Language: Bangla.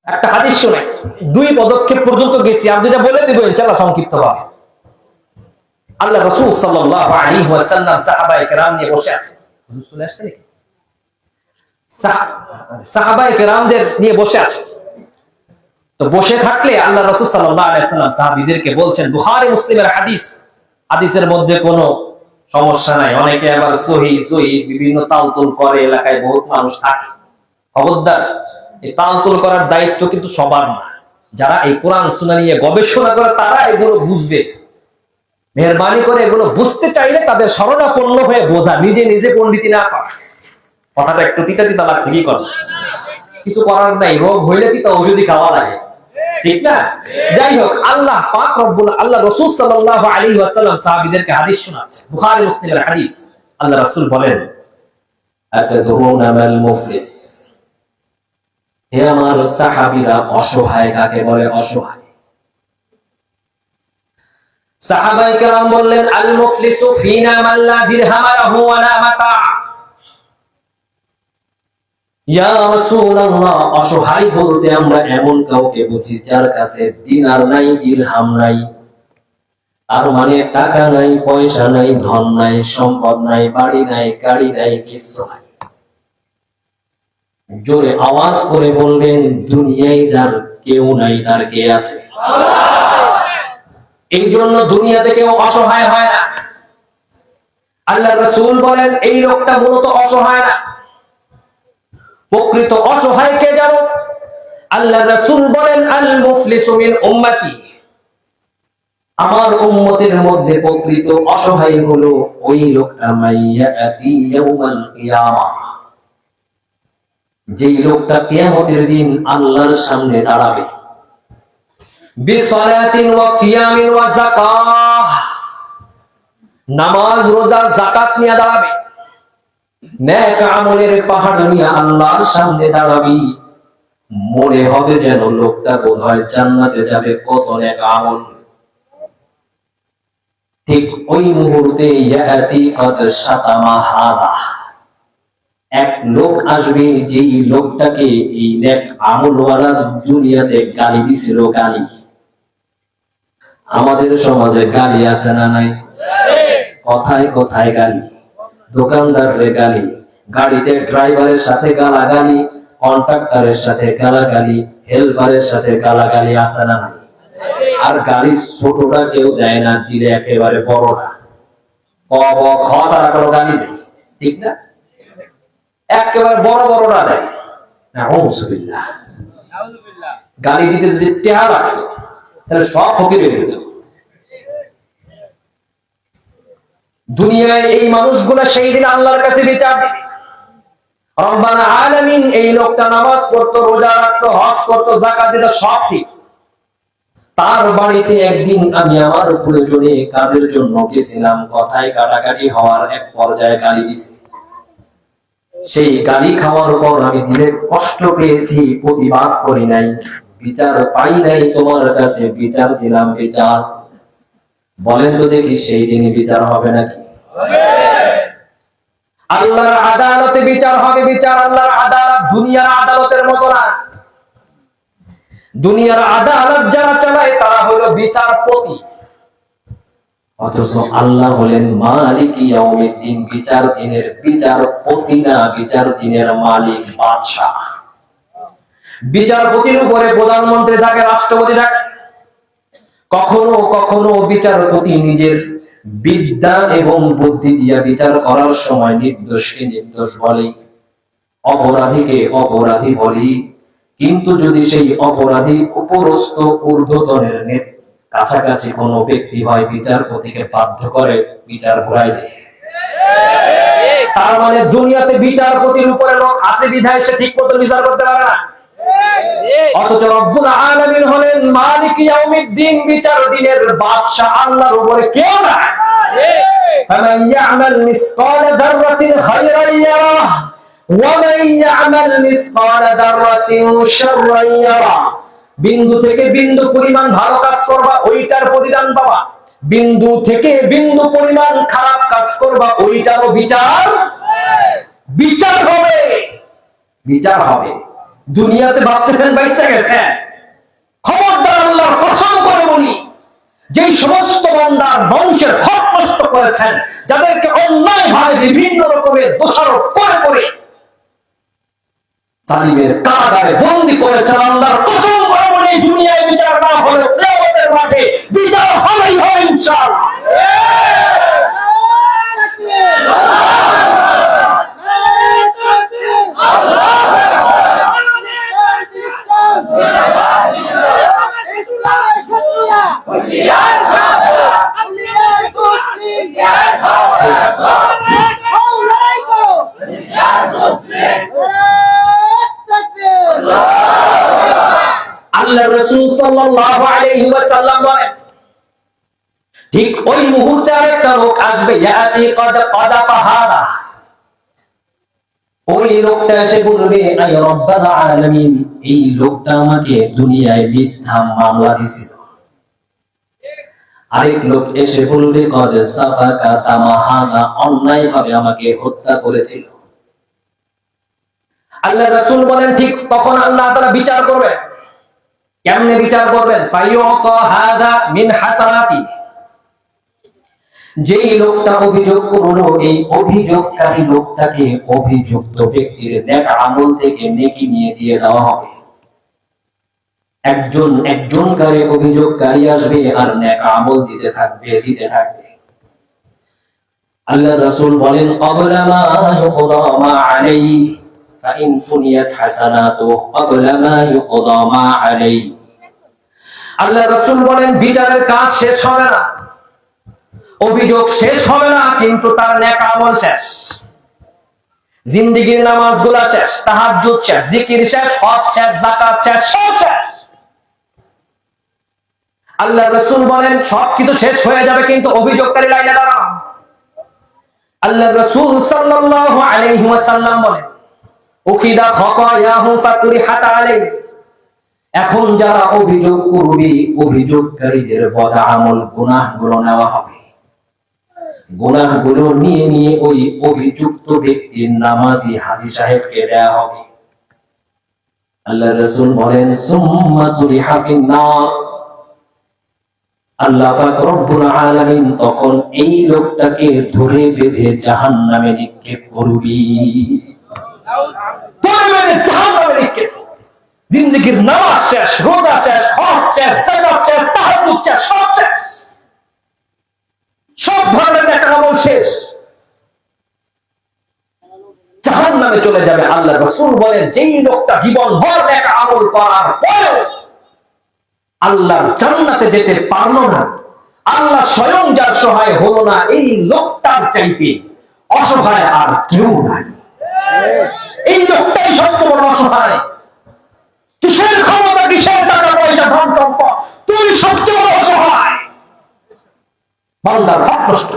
একটা হাদিস শুনে 2 পদক্ষেপ পর্যন্ত গেছি, আর দুইটা বলে দেব ইনশাআল্লাহ সংক্ষিপ্তভাবে। আল্লাহ রাসূল সাল্লাল্লাহু আলাইহি ওয়াসাল্লাম সাহাবায়ে কেরাম নিয়ে বসে আছেন। হুজুর চলে আসছে নাকি? সাহাবায়ে কেরামদের নিয়ে বসে আছেন। তো বসে থাকলে আল্লাহ রাসূল সাল্লাল্লাহু আলাইহি ওয়াসাল্লাম সাহাবীদেরকে বলছেন, বুখারী মুসলিমের হাদিস, হাদিসের মধ্যে কোনো সমস্যা নাই। অনেকে আবার সহিহ বিভিন্ন তালতুল করে, এলাকায় বহুত মানুষ থাকে। খবরদার, এই তালতুল করার দায়িত্ব কিন্তু সবার না। যারা এই কোরআন সুন্নাহ নিয়ে গবেষণা করে তারা এগুলো বুঝবে। মেহেরবানি করে এগুলো বুঝতে চাইলে তাদের শরণাপন্ন হয়ে বোঝা, নিজে নিজে পণ্ডিতি না করা। কথাটা একটু তিতা তিতা লাগছে, কি করেন? কিছু করার নাই, রোগ হইলে তিতা ওষুধই খাওয়া লাগে, ঠিক না? যাই হোক, আল্লাহ পাক রব্বুল আল্লাহ রাসূল সাল্লাল্লাহু আলাইহি ওয়াসাল্লাম সাহাবীদেরকে হাদিস শোনাচ্ছেন, বুখারী মুসলিমের হাদিস। আল্লাহ রাসূল বলেন, আতাদরুনা মাল মুফলিস, হে আমার সাহাবীরা, অসহায় কাকে বলে? অসহায়। সাহাবায়ে কেরাম বললেন, আল মুফলিসু ফিনা মান লা দিরহাম লাহু ওয়া লা মাতা। ইয়া রাসূলুল্লাহ, অসহায় বলতে আমরা এমন কাউকে বুঝি যার কাছে দিনার নাই, দিরহাম নাই। আর মানে টাকা নাই, পয়সা নাই, ধন নাই, সম্পদ নাই, বাড়ি নাই, গাড়ি নাই, কিছু নাই। জোরে আওয়াজ করে বলবেন, দুনিয়ায় যার কেউ নাই তার কে আছে? এই জন্য দুনিয়াতে কেউ অসহায় হয় না। আল্লাহ রাসূল বলেন, এই লোকটা মূলত অসহায় না। প্রকৃত অসহায় কে জানো? আল্লাহ রাসূল বলেন, আল মুফলিসু মিন উম্মতি, আমার উম্মতের মধ্যে প্রকৃত অসহায় হলো ওই লোকটা, মাইয়াতি ইয়াউমাল কিয়ামাহ, যেই লোকটা কিয়ামতের দিন আল্লাহর সামনে দাঁড়াবে। বিসালাতিন ওয়া সিয়ামিন ওয়া যাকাহ, নামাজ রোজা যাকাত নিয়ে দাঁড়াবে। নেক আমলের পাহাড় নিয়ে আল্লাহর সামনে দাঁড়াবি। মনে হবে যেন লোকটা বোধহয় জান্নাতে যাবে, কত নেক আমল। ঠিক ওই মুহূর্তে ইয়াতি কদ শাতামা হাদা, এক লোক আসবে, যেই লোকটাকে এই নেক আমলওয়ালা দুনিয়াতে গালি দিছিল। গালি, আমাদের সমাজে গালি আছে না নাই? কথায় কথায় গালি, দোকানদারের গালি, গাড়িতে ড্রাইভারের সাথে গালাগালি, কন্ট্রাক্টরের সাথে গালাগালি, হেল্পারের সাথে গালাগালি আছে না নাই? আর গালি ছোটটা কেউ দেয় না, দিলে একেবারে বড়রা। কোনো গালি নেই, ঠিক না? একেবারে বড় বড়রা দেয়। নাউযুবিল্লাহ। গালি দিতে যদি টেহা রাখতো তাহলে সব ফকির হয়ে যেত। দুনিয়ায় এই মানুষগুলো সেই দিন আল্লাহর কাছে বিচার দিবে। রব্বানা আলামিন, এই লোকটা নামাজ পড়তো, রোজা রাখতো, হজ করতো, যাকাত দিত, সব ঠিক। তার বাড়িতে একদিন আমি আমার প্রয়োজনে কাজের জন্য গেছিলাম, কথায় কাটাকাটি হওয়ার এক পর্যায়ে গালি দিছি। সেই গালি খাওয়ার পর আমি দিলে কষ্ট পেয়েছি, প্রতিবাদ করি নাই, বিচার পাই নাই তোমার কাছে, বিচার দিলাম। বিচার বলেন তো দেখি, সেই দিনই বিচার হবে নাকি? আল্লাহর আদালতে বিচার হবে। বিচার, আল্লাহর আদালত দুনিয়ার আদালতের মতো না। দুনিয়ার আদালত যারা চালায় তারা হলো বিচারপতি, অথচ আল্লাহ হলেন মালিক ইয়াউমিদ্দিন, বিচার দিনের বিচারপতি না, বিচার দিনের মালিক, বাদশাহ। বিচারপতির উপরে প্রধানমন্ত্রী থাকে, রাষ্ট্রপতি থাকে। কখনো কখনো বিচারপতি নিজের বিদ্যা এবং বুদ্ধি দিয়া বিচার করার সময় নির্দোষকে নির্দোষ বলে, অপরাধীকে অপরাধী বলে। কিন্তু যদি সেই অপরাধী উপরস্থ ঊর্ধ্বতনের কাছাকাছি কোনো ব্যক্তি হয়, বিচারপতিকে বাধ্য করে বিচার ঘুরাই দেয়। তার মানে দুনিয়াতে বিচারপতির উপরে লোক আছে বিধায় সে ঠিক মতো বিচার করতে পারে না। অথচ রব্বুল আলামিন হলেন মালিক ইয়াউমিদ্দিন, বিচার দিনের বাদশা, আল্লাহর উপরে কেউ নাই। ফামান ইয়ামাল মিসকালা যাররাতিন খায়রান ইয়ারাহ ওয়া মান ইয়ামাল মিসকালা যাররাতিন শাররান ইয়ারাহ। বিন্দু থেকে বিন্দু পরিমাণ ভালো কাজ করবা, ওইটার প্রতিদান পাবা। বিন্দু থেকে বিন্দু পরিমাণ খারাপ কাজ করবা, ওইটারও বিচার হবে। বিচার হবে। দুনিয়াতে ভাবতেছেন বাইচা গেছেন। খবরদার, আল্লাহর কসম করে বলি, যেই সমস্ত বান্দার বংশের হক নষ্ট করেছেন, যাদেরকে অন্যায়ভাবে বিভিন্ন রকমের দোষারোপ করে জালিমের কারাগারে বন্দী করেছেন, আল্লাহর কসম করে বলি, দুনিয়ায় বিচার না হলে কিয়ামতের মাঠে বিচার হবেই হবে ইনশাআল্লাহ। আল্লাহ রাসূল সাল্লাল্লাহু আলাইহি ওয়াসাল্লাম বলেন, ঠিক ওই মুহূর্তে আরেকটা লোক আসবে, ইয়াতি কাদাফাহারা। ওই লোকটা এসে বলবে, আয় রব্বাল আলামিন, এই লোকটা আমাকে দুনিয়ায় মিথ্যা মামলা দিছিল। আরেক লোক এসে বলবে, কদ সাফাকা তামাহানা, অন্যায়ভাবে আমাকে হত্যা করেছিল। আল্লাহ রাসূল বলেন, ঠিক তখন আল্লাহ তাআলা বিচার করবেন। কেমনে বিচার করবেন? ফায়ুকা হাদা মিন হাসানাতি, যেই লোকটা অভিযোগ করলো, এই অভিযোগকারী লোকটাকে অভিযুক্ত ব্যক্তির নেক আমল থেকে নেকি নিয়ে দিয়ে দেওয়া হবে। একজনকারী অভিযোগকারী আসবে আর নেক আমল দিতে থাকবে। আল্লাহ রাসূল বলেন, ক্বাবলা মা ইউকদা মা আলাইহি ফাইন ফুনিয়াত হাসানাতুহু ক্বাবলা মা ইউকদা মা আলাইহি। আল্লাহ রাসূল বলেন, বিচারের কাজ শেষ হবে না, অভিযোগ শেষ হবে না, কিন্তু তার নেক আমল শেষ। জিন্দেগীর নামাজগুলো শেষ, তাহাজ্জুদ শেষ, জিকির শেষ, হজ শেষ, যাকাত শেষ, সব শেষ। আল্লাহ রাসূল বলেন, সবকিছু শেষ হয়ে যাবে, কিন্তু অভিযোগকারী লাইনে দাঁড়ানো। আল্লাহ রাসূল সাল্লাল্লাহু আলাইহি ওয়াসাল্লাম বলেন, উকিদা খাতায়াহু ফাতুরিহাত আলাইহি। এখন যারা অভিযোগ করবে, অভিযোগকারীদের বদ আমল গুনাহগুলো নেওয়া হবে। গুনাহগুলো নিয়ে ওই অভিযুক্ত ব্যক্তির নামাজি হাজী সাহেবকে দেয়া হবে। আল্লাহ রাসূল বলেন, সুম্মা তুরিহা ফিন-নার। আল্লাহ পাক রব্বুল আলামিন তখন এই লোকটাকে ধরে বেঁধে জাহান্নামে নিক্ষেপ করবে। জাহান্নামে নিক্ষেপ। জিন্দেগীর নামাজ শেষ, রোজা শেষ, হজ শেষ, যাকাত শেষ, তাহাজ্জুদ শেষ, সব শেষ, সব ধরনের নেক আমল শেষ, জাহান্নামে চলে যাবে। আল্লাহ রাসূল বলেন, যেই লোকটা জীবনভর নেক আমল করার পরেও আল্লাহর জান্নাতে যেতে পারলো না, আল্লাহ স্বয়ং যার সহায় হলো না, এই লোকটার চাইতে অসহায় আর কেউ নাই। এই লোকটাই সবচেয়ে বড় অসহায়। কিসের ক্ষমতা, কিসের টাকা পয়সা, ধন সম্পদ, তুই সবচেয়ে বড় অসহায়। বান্দার হক নষ্ট।